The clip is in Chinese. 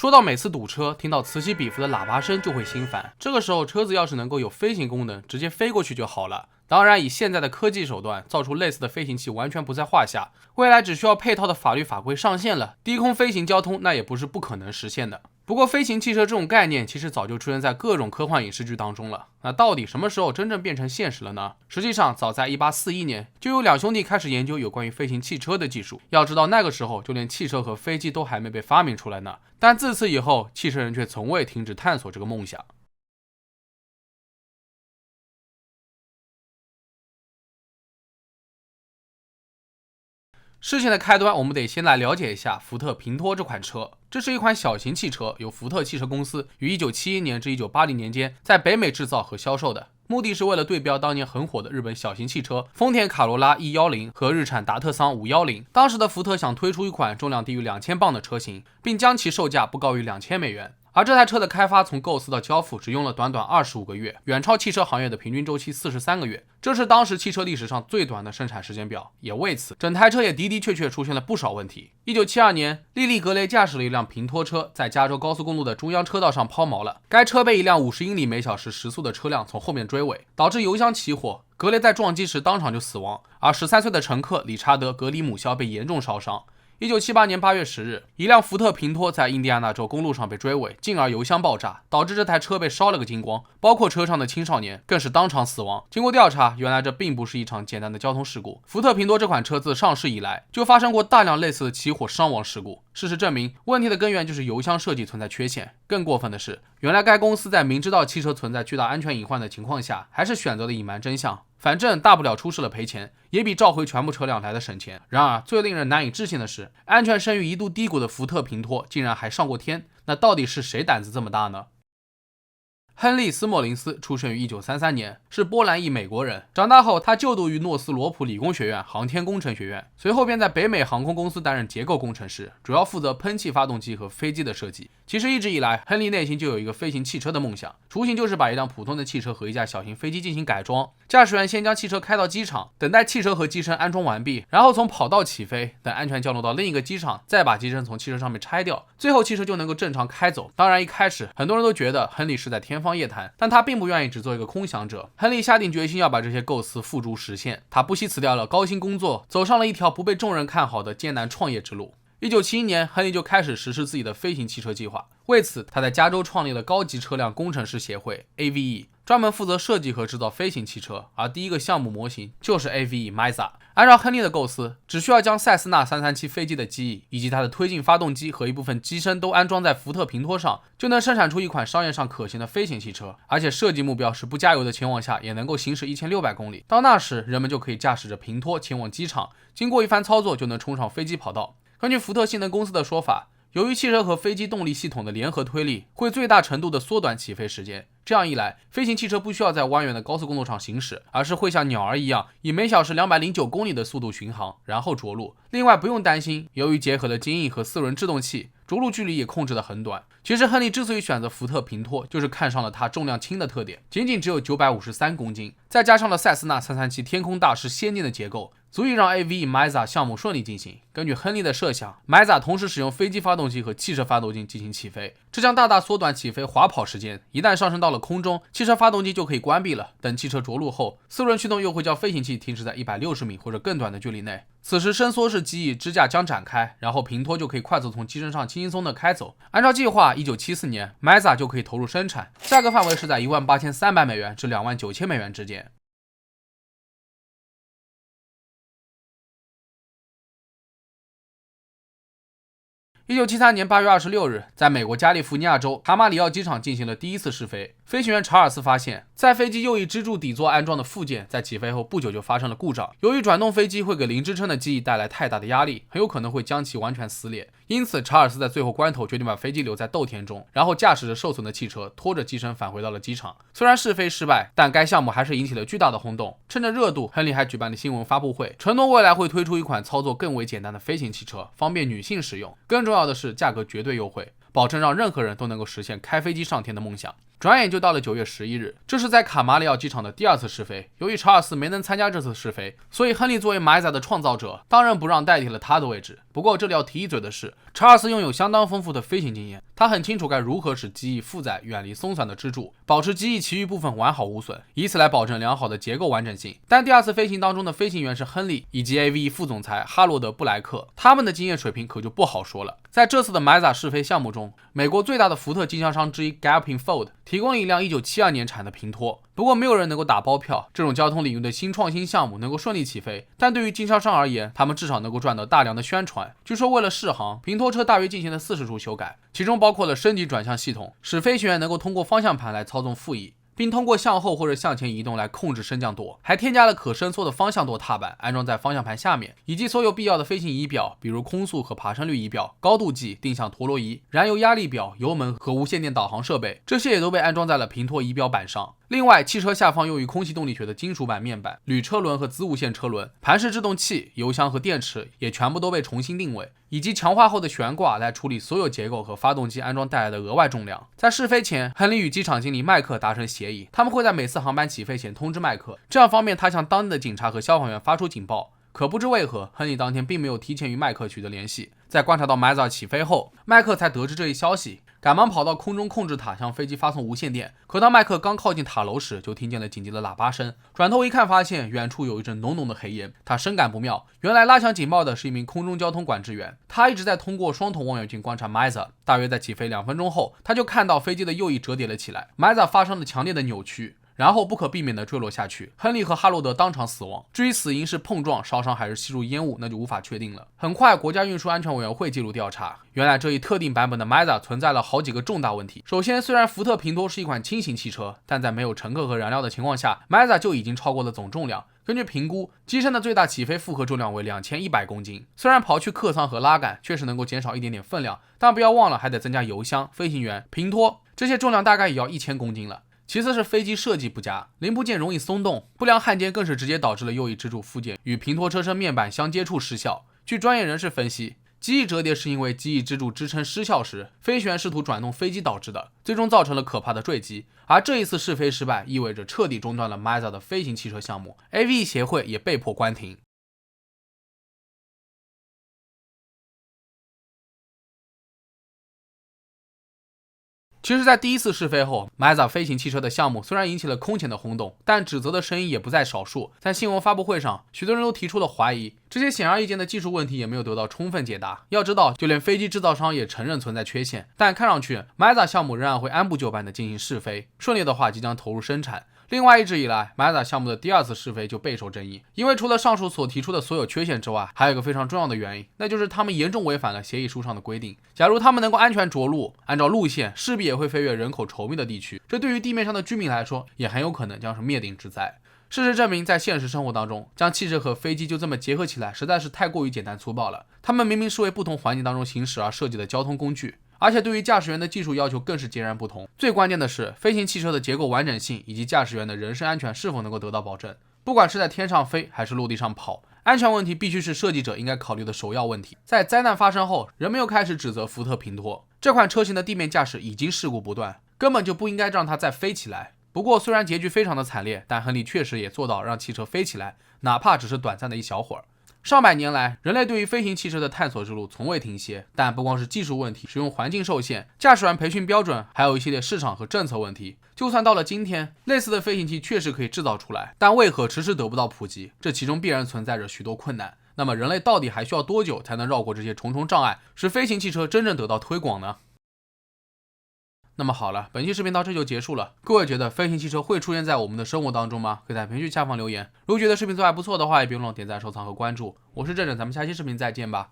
说到每次堵车，听到此起彼伏的喇叭声就会心烦。这个时候，车子要是能够有飞行功能，直接飞过去就好了。当然，以现在的科技手段，造出类似的飞行器完全不在话下。未来只需要配套的法律法规上线了，低空飞行交通那也不是不可能实现的。不过，飞行汽车这种概念其实早就出现在各种科幻影视剧当中了。那到底什么时候真正变成现实了呢？实际上，早在1841年，就有两兄弟开始研究有关于飞行汽车的技术。要知道，那个时候就连汽车和飞机都还没被发明出来呢。但自此以后，汽车人却从未停止探索这个梦想。事情的开端，我们得先来了解一下福特平托这款车。这是一款小型汽车，由福特汽车公司于1971年至1980年间在北美制造和销售的。目的是为了对标当年很火的日本小型汽车丰田卡罗拉110和日产达特桑510。当时的福特想推出一款重量低于2000磅的车型，并将其售价不高于$2000。而这台车的开发从构思到交付只用了短短25个月，远超汽车行业的平均周期43个月，这是当时汽车历史上最短的生产时间表。也为此，整台车也的确出现了不少问题。1972年，莉莉格雷驾驶了一辆平托车在加州高速公路的中央车道上抛锚了，该车被一辆50英里每小时时速的车辆从后面追尾，导致油箱起火。格雷在撞击时当场就死亡，而13岁的乘客理查德·格里姆肖被严重烧伤。1978年8月10日，一辆福特平托在印第安纳州公路上被追尾，进而油箱爆炸，导致这台车被烧了个精光，包括车上的青少年更是当场死亡。经过调查，原来这并不是一场简单的交通事故。福特平托这款车自上市以来，就发生过大量类似的起火伤亡事故。事实证明，问题的根源就是油箱设计存在缺陷。更过分的是，原来该公司在明知道汽车存在巨大安全隐患的情况下，还是选择了隐瞒真相。反正大不了出事了赔钱，也比召回全部车辆来的省钱。然而，最令人难以置信的是，安全声誉一度低谷的福特平托竟然还上过天。那到底是谁胆子这么大呢？亨利·斯莫林斯出生于1933年，是波兰裔美国人。长大后，他就读于诺斯罗普理工学院航天工程学院，随后便在北美航空公司担任结构工程师，主要负责喷气发动机和飞机的设计。其实一直以来，亨利内心就有一个飞行汽车的梦想，雏形就是把一辆普通的汽车和一架小型飞机进行改装。驾驶员先将汽车开到机场，等待汽车和机身安装完毕，然后从跑道起飞，等安全降落到另一个机场，再把机身从汽车上面拆掉，最后汽车就能够正常开走。当然，一开始很多人都觉得亨利是在天方夜谭，但他并不愿意只做一个空想者。亨利下定决心要把这些构思付诸实现，他不惜辞掉了高薪工作，走上了一条不被众人看好的艰难创业之路。1971年，亨利就开始实施自己的飞行汽车计划。为此，他在加州创立了高级车辆工程师协会 AVE， 专门负责设计和制造飞行汽车。而第一个项目模型就是 AVE Mesa。按照亨利的构思，只需要将塞斯纳337飞机的机翼以及它的推进发动机和一部分机身都安装在福特平托上，就能生产出一款商业上可行的飞行汽车。而且设计目标是不加油的情况下也能够行驶1600公里。到那时，人们就可以驾驶着平托前往机场，经过一番操作就能冲上飞机跑道。根据福特性能公司的说法，由于汽车和飞机动力系统的联合推力会最大程度的缩短起飞时间，这样一来，飞行汽车不需要在蜿蜒的高速公路上行驶，而是会像鸟儿一样以每小时209公里的速度巡航，然后着陆。另外不用担心，由于结合了精益和4轮制动器，着陆距离也控制得很短。其实亨利之所以选择福特平托，就是看上了它重量轻的特点，仅仅只有953公斤，再加上了塞斯纳337天空大师先进的结构，足以让 AVE Mesa 项目顺利进行。根据亨利的设想， Mesa 同时使用飞机发动机和汽车发动机进行起飞，这将大大缩短起飞滑跑时间。一旦上升到了空中，汽车发动机就可以关闭了。等汽车着陆后，4轮驱动又会将飞行器停止在160米或者更短的距离内。此时伸缩式机翼支架将展开，然后平托就可以快速从机身上轻松的开走。按照计划，1974年 Mesa 就可以投入生产，价格范围是在$18300至$29000之间。1973年8月26日，在美国加利福尼亚州卡马里奥机场进行了第一次试飞。飞行员查尔斯发现，在飞机右翼支柱底座安装的附件在起飞后不久就发生了故障。由于转动飞机会给零支撑的机翼带来太大的压力，很有可能会将其完全撕裂。因此，查尔斯在最后关头决定把飞机留在豆田中，然后驾驶着受损的汽车拖着机身返回到了机场。虽然试飞失败，但该项目还是引起了巨大的轰动。趁着热度，亨利还举办了新闻发布会，承诺未来会推出一款操作更为简单的飞行汽车，方便女性使用。更重要的是，价格绝对优惠，保证让任何人都能够实现开飞机上天的梦想。转眼就到了9月11日，这是在卡马里奥机场的第2次试飞。由于查尔斯没能参加这次试飞，所以亨利作为马仔的创造者，当仁不让代替了他的位置。不过这里要提一嘴的是，查尔斯拥有相当丰富的飞行经验，他很清楚该如何使机翼负载远离松散的支柱，保持机翼其余部分完好无损，以此来保证良好的结构完整性。但第2次飞行当中的飞行员是亨利以及 AVE 副总裁哈罗德·布莱克，他们的经验水平可就不好说了。在这次的马仔试飞项目中，美国最大的福特经销商之一 Galloping Ford 提供了一辆1972年产的平拖。不过没有人能够打包票，这种交通领域的新创新项目能够顺利起飞，但对于经销商而言，他们至少能够赚到大量的宣传。据说为了试航，平拖车大约进行了40处修改，其中包括了升级转向系统，使飞行员能够通过方向盘来操纵副翼，并通过向后或者向前移动来控制升降舵，还添加了可伸缩的方向舵踏板安装在方向盘下面，以及所有必要的飞行仪表，比如空速和爬升率仪表、高度计、定向陀螺仪、燃油压力表、油门和无线电导航设备，这些也都被安装在了平拖仪表板上。另外，汽车下方用于空气动力学的金属板面板、铝车轮和子午线车轮、盘式制动器、油箱和电池也全部都被重新定位，以及强化后的悬挂来处理所有结构和发动机安装带来的额外重量。在试飞前，亨利与机场经理麦克达成协议，他们会在每次航班起飞前通知麦克，这样方便他向当地的警察和消防员发出警报。可不知为何，亨利当天并没有提前与麦克取得联系。在观察到马仔起飞后，麦克才得知这一消息，赶忙跑到空中控制塔向飞机发送无线电。可当麦克刚靠近塔楼时，就听见了紧急的喇叭声，转头一看，发现远处有一阵浓浓的黑烟，他深感不妙。原来拉响警报的是一名空中交通管制员，他一直在通过双筒望远镜观察马仔。大约在起飞2分钟后，他就看到飞机的右翼折叠了起来，马仔发生了强烈的扭曲，然后不可避免地坠落下去，亨利和哈罗德当场死亡。至于死因是碰撞、烧伤还是吸入烟雾，那就无法确定了。很快，国家运输安全委员会介入调查，原来这一特定版本的 Mazda 存在了好几个重大问题。首先，虽然福特平拖是一款轻型汽车，但在没有乘客和燃料的情况下， Mazda 就已经超过了总重量。根据评估，机身的最大起飞负荷重量为2100公斤。虽然刨去客舱和拉杆，确实能够减少一点点分量，但不要忘了还得增加油箱、飞行员、平拖，这些重量大概也要1000公斤了。其次是飞机设计不佳，零部件容易松动，不良焊接更是直接导致了右翼支柱附件与平拖车身面板相接触失效。据专业人士分析，机翼折叠是因为机翼支柱支撑失效时，飞行员试图转动飞机导致的，最终造成了可怕的坠机。而这一次试飞失败，意味着彻底中断了 Mazda 的飞行汽车项目 ，AVE 协会也被迫关停。其实，在第1次试飞后， Mazda 飞行汽车的项目虽然引起了空前的轰动，但指责的声音也不在少数。在新闻发布会上，许多人都提出了怀疑，这些显而易见的技术问题也没有得到充分解答。要知道，就连飞机制造商也承认存在缺陷，但看上去 Mazda 项目仍然会按部就班地进行试飞，顺利的话即将投入生产。另外，一直以来 Mazda 项目的第2次试飞就备受争议，因为除了上述所提出的所有缺陷之外，还有一个非常重要的原因，那就是他们严重违反了协议书上的规定。假如他们能够安全着陆，按照路线势必也会飞越人口稠密的地区，这对于地面上的居民来说也很有可能将是灭顶之灾。事实证明，在现实生活当中，将汽车和飞机就这么结合起来，实在是太过于简单粗暴了。他们明明是为不同环境当中行驶而设计的交通工具，而且对于驾驶员的技术要求更是截然不同。最关键的是，飞行汽车的结构完整性以及驾驶员的人身安全是否能够得到保证。不管是在天上飞还是陆地上跑，安全问题必须是设计者应该考虑的首要问题。在灾难发生后，人们又开始指责福特平拖，这款车型的地面驾驶已经事故不断，根本就不应该让它再飞起来。不过虽然结局非常的惨烈，但亨利确实也做到让汽车飞起来，哪怕只是短暂的一小会儿。上百年来，人类对于飞行汽车的探索之路从未停歇，但不光是技术问题、使用环境受限、驾驶员培训标准，还有一系列市场和政策问题。就算到了今天，类似的飞行器确实可以制造出来，但为何迟迟得不到普及？这其中必然存在着许多困难。那么人类到底还需要多久才能绕过这些重重障碍，使飞行汽车真正得到推广呢？那么好了，本期视频到这就结束了。各位觉得飞行汽车会出现在我们的生活当中吗？可以在评论区下方留言。如果觉得视频做还不错的话，也别忘了点赞、收藏和关注。我是郑郑，咱们下期视频再见吧。